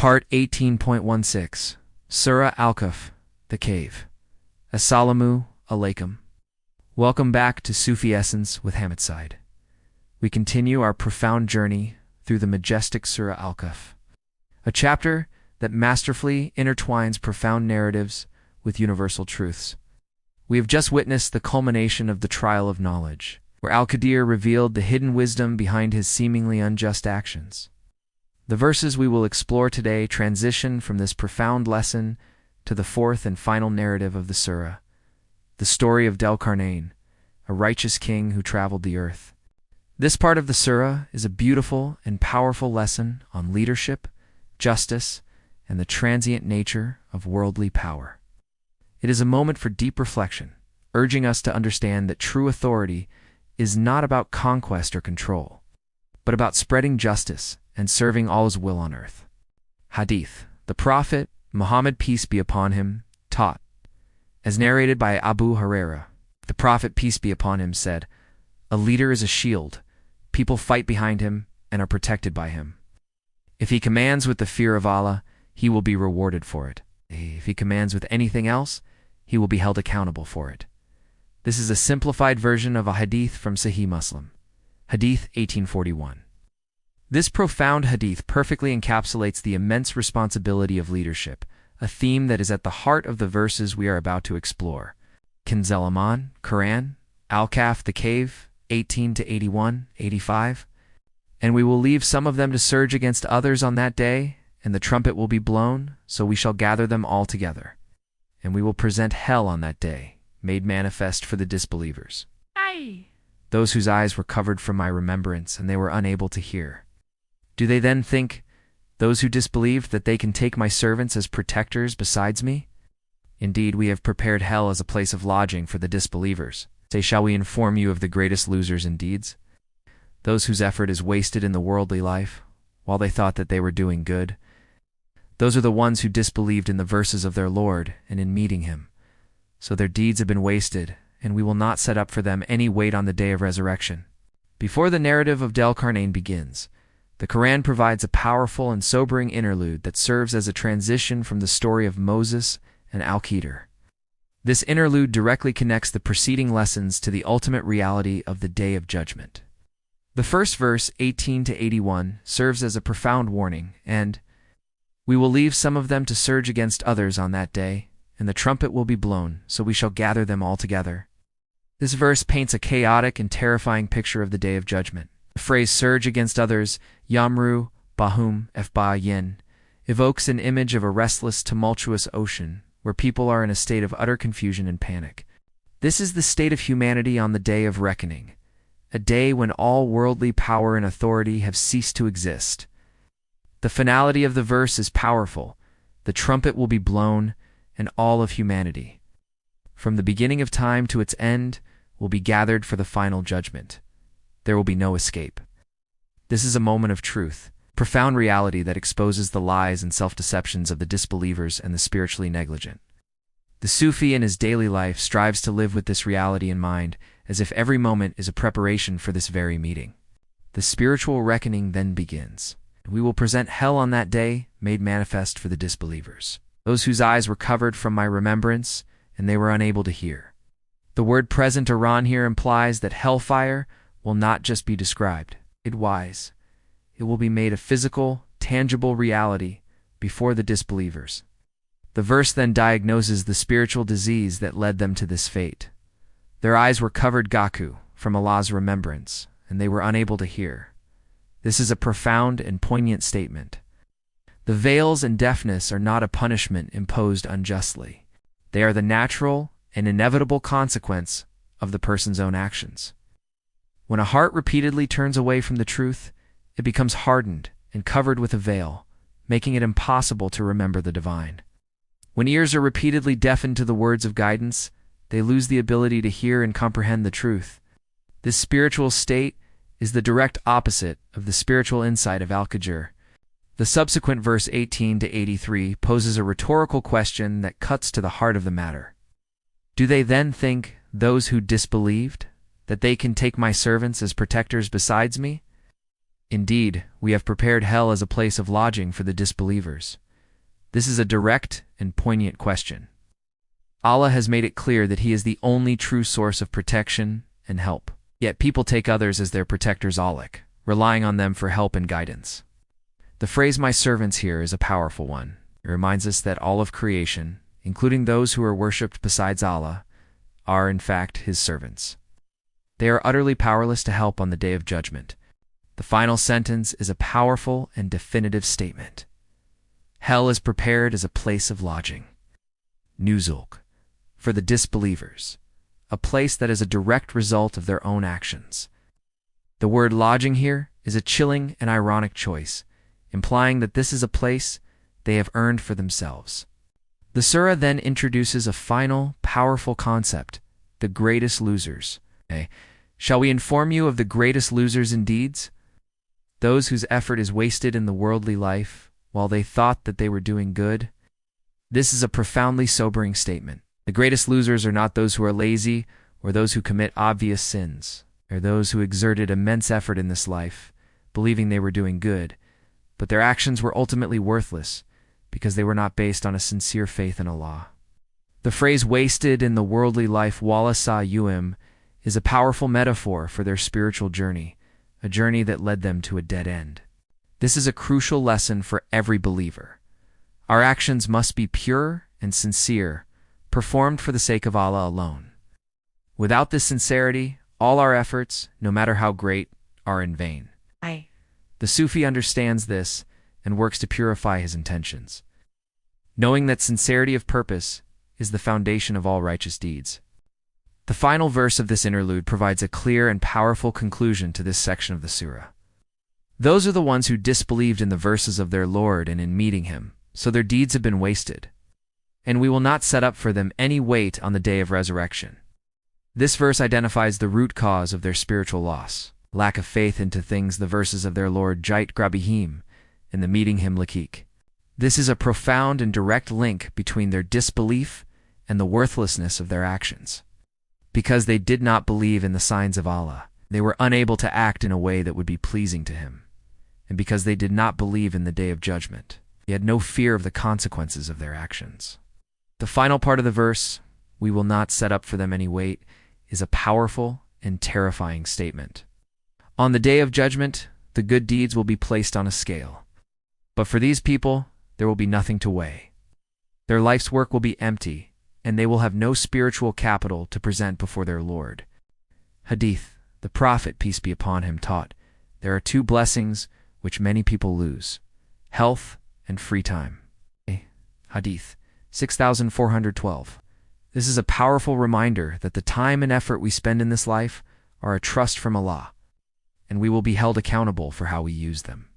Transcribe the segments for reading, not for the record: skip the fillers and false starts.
Part 18.16 Surah Al-Kahf, the Cave. Assalamu alaikum. Welcome back to Sufi Essence with Hammad Syed. We continue our profound journey through the majestic Surah Al-Kahf, a chapter that masterfully intertwines profound narratives with universal truths. We have just witnessed the culmination of the trial of knowledge, where Al-Qadir revealed the hidden wisdom behind his seemingly unjust actions. The verses we will explore today transition from this profound lesson to the fourth and final narrative of the surah, the story of Dhul-Qarnayn, a righteous king who traveled the earth. This part of the surah is a beautiful and powerful lesson on leadership, justice, and the transient nature of worldly power. It is a moment for deep reflection, urging us to understand that true authority is not about conquest or control, but about spreading justice and serving Allah's will on earth. Hadith. The Prophet, Muhammad peace be upon him, taught, as narrated by Abu Hurairah. The Prophet peace be upon him said, "A leader is a shield. People fight behind him and are protected by him. If he commands with the fear of Allah, he will be rewarded for it. If he commands with anything else, he will be held accountable for it." This is a simplified version of a hadith from Sahih Muslim. Hadith 1841. This profound hadith perfectly encapsulates the immense responsibility of leadership, a theme that is at the heart of the verses we are about to explore. Kanz al-Aman, Quran, Al-Kahf, the Cave, 18 to 81, 85. "And we will leave some of them to surge against others on that day, and the trumpet will be blown, so we shall gather them all together. And we will present hell on that day, made manifest for the disbelievers. Those whose eyes were covered from my remembrance, and they were unable to hear. Do they then think, those who disbelieved, that they can take my servants as protectors besides me? Indeed, we have prepared hell as a place of lodging for the disbelievers. Say, shall we inform you of the greatest losers in deeds? Those whose effort is wasted in the worldly life, while they thought that they were doing good. Those are the ones who disbelieved in the verses of their Lord and in meeting him. So their deeds have been wasted, and we will not set up for them any weight on the day of resurrection." Before the narrative of Dhul-Qarnayn begins, the Quran provides a powerful and sobering interlude that serves as a transition from the story of Moses and Al-Qadir. This interlude directly connects the preceding lessons to the ultimate reality of the Day of Judgment. The first verse, 18 to 81, serves as a profound warning, and "We will leave some of them to surge against others on that day, and the trumpet will be blown, so we shall gather them all together." This verse paints a chaotic and terrifying picture of the Day of Judgment. The phrase "surge against others," Yamru, Bahum, Fba Yin, evokes an image of a restless, tumultuous ocean, where people are in a state of utter confusion and panic. This is the state of humanity on the Day of Reckoning, a day when all worldly power and authority have ceased to exist. The finality of the verse is powerful. The trumpet will be blown, and all of humanity, from the beginning of time to its end, will be gathered for the final judgment. There will be no escape. This is a moment of truth, profound reality that exposes the lies and self-deceptions of the disbelievers and the spiritually negligent. The Sufi in his daily life strives to live with this reality in mind, as if every moment is a preparation for this very meeting. The spiritual reckoning then begins. We will present hell on that day, made manifest for the disbelievers. Those whose eyes were covered from my remembrance, and they were unable to hear. The word present Iran here implies that hellfire will not just be described. It will be made a physical, tangible reality before the disbelievers. The verse then diagnoses the spiritual disease that led them to this fate. Their eyes were covered gaku, from Allah's remembrance, and they were unable to hear. This is a profound and poignant statement. The veils and deafness are not a punishment imposed unjustly. They are the natural and inevitable consequence of the person's own actions. When a heart repeatedly turns away from the truth, it becomes hardened and covered with a veil, making it impossible to remember the divine. When ears are repeatedly deafened to the words of guidance, they lose the ability to hear and comprehend the truth. This spiritual state is the direct opposite of the spiritual insight of Al-Qadir. The subsequent verse 18 to 83 poses a rhetorical question that cuts to the heart of the matter. Do they then think, those who disbelieved, that they can take my servants as protectors besides me? Indeed, we have prepared hell as a place of lodging for the disbelievers. This is a direct and poignant question. Allah has made it clear that He is the only true source of protection and help. Yet people take others as their protectors, relying on them for help and guidance. The phrase "my servants" here is a powerful one. It reminds us that all of creation, including those who are worshipped besides Allah, are in fact His servants. They are utterly powerless to help on the Day of Judgment. The final sentence is a powerful and definitive statement. Hell is prepared as a place of lodging. Nuzulk, for the disbelievers, a place that is a direct result of their own actions. The word lodging here is a chilling and ironic choice, implying that this is a place they have earned for themselves. The surah then introduces a final, powerful concept, the greatest losers. Shall we inform you of the greatest losers in deeds? Those whose effort is wasted in the worldly life, while they thought that they were doing good. This is a profoundly sobering statement. The greatest losers are not those who are lazy or those who commit obvious sins, or those who exerted immense effort in this life, believing they were doing good, but their actions were ultimately worthless because they were not based on a sincere faith in Allah. The phrase "wasted in the worldly life wala sa'yuhum" is a powerful metaphor for their spiritual journey, a journey that led them to a dead end. This is a crucial lesson for every believer. Our actions must be pure and sincere, performed for the sake of Allah alone. Without this sincerity, all our efforts, no matter how great, are in vain. The Sufi understands this and works to purify his intentions, knowing that sincerity of purpose is the foundation of all righteous deeds. The final verse of this interlude provides a clear and powerful conclusion to this section of the surah. Those are the ones who disbelieved in the verses of their Lord and in meeting Him, so their deeds have been wasted, and we will not set up for them any weight on the day of resurrection. This verse identifies the root cause of their spiritual loss, lack of faith into things, the verses of their Lord Jait Grabihim and the meeting Him Lakik. This is a profound and direct link between their disbelief and the worthlessness of their actions. Because they did not believe in the signs of Allah, they were unable to act in a way that would be pleasing to Him. And because they did not believe in the Day of Judgment, they had no fear of the consequences of their actions. The final part of the verse, "we will not set up for them any weight," is a powerful and terrifying statement. On the Day of Judgment, the good deeds will be placed on a scale. But for these people, there will be nothing to weigh. Their life's work will be empty, and they will have no spiritual capital to present before their Lord. Hadith, the Prophet, peace be upon him, taught, there are two blessings which many people lose: health and free time. Hadith 6412. This is a powerful reminder that the time and effort we spend in this life are a trust from Allah, and we will be held accountable for how we use them.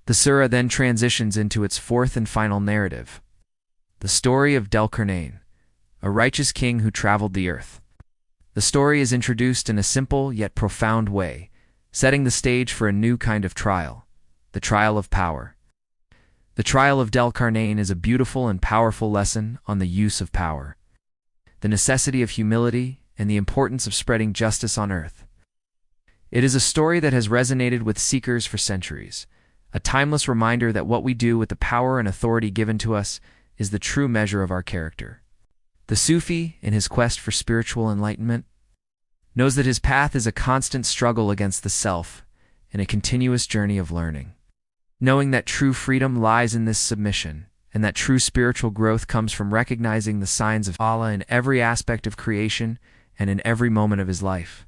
The surah then transitions into its fourth and final narrative, the story of Dhul-Qarnayn, a righteous king who traveled the earth. The story is introduced in a simple yet profound way, setting the stage for a new kind of trial, the trial of power. The trial of Dhul-Qarnayn is a beautiful and powerful lesson on the use of power, the necessity of humility, and the importance of spreading justice on earth. It is a story that has resonated with seekers for centuries, a timeless reminder that what we do with the power and authority given to us is the true measure of our character. The Sufi, in his quest for spiritual enlightenment, knows that his path is a constant struggle against the self and a continuous journey of learning. Knowing that true freedom lies in this submission, and that true spiritual growth comes from recognizing the signs of Allah in every aspect of creation and in every moment of his life.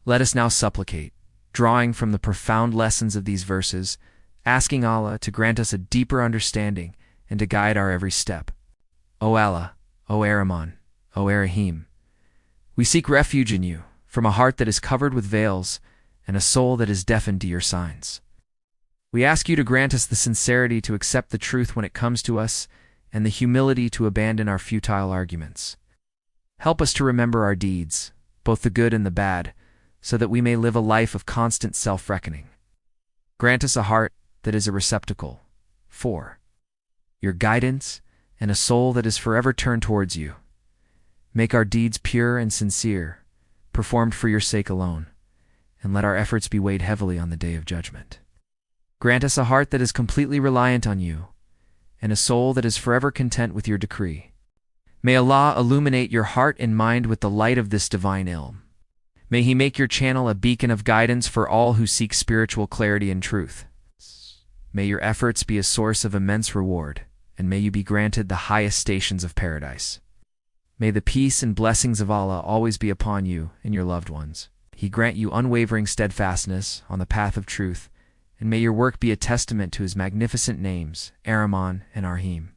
Let us now supplicate, drawing from the profound lessons of these verses, asking Allah to grant us a deeper understanding and to guide our every step. O Allah, O Ar-Rahman, O Ar-Rahim, we seek refuge in you, from a heart that is covered with veils and a soul that is deafened to your signs. We ask you to grant us the sincerity to accept the truth when it comes to us and the humility to abandon our futile arguments. Help us to remember our deeds, both the good and the bad, so that we may live a life of constant self-reckoning. Grant us a heart that is a receptacle for your guidance and a soul that is forever turned towards you. Make our deeds pure and sincere, performed for your sake alone, and let our efforts be weighed heavily on the day of judgment. Grant us a heart that is completely reliant on you, and a soul that is forever content with your decree. May Allah illuminate your heart and mind with the light of this divine ilm. May He make your channel a beacon of guidance for all who seek spiritual clarity and truth. May your efforts be a source of immense reward, and may you be granted the highest stations of paradise. May the peace and blessings of Allah always be upon you and your loved ones. He grant you unwavering steadfastness on the path of truth, and may your work be a testament to His magnificent names, Ar-Rahman and Ar-Rahim.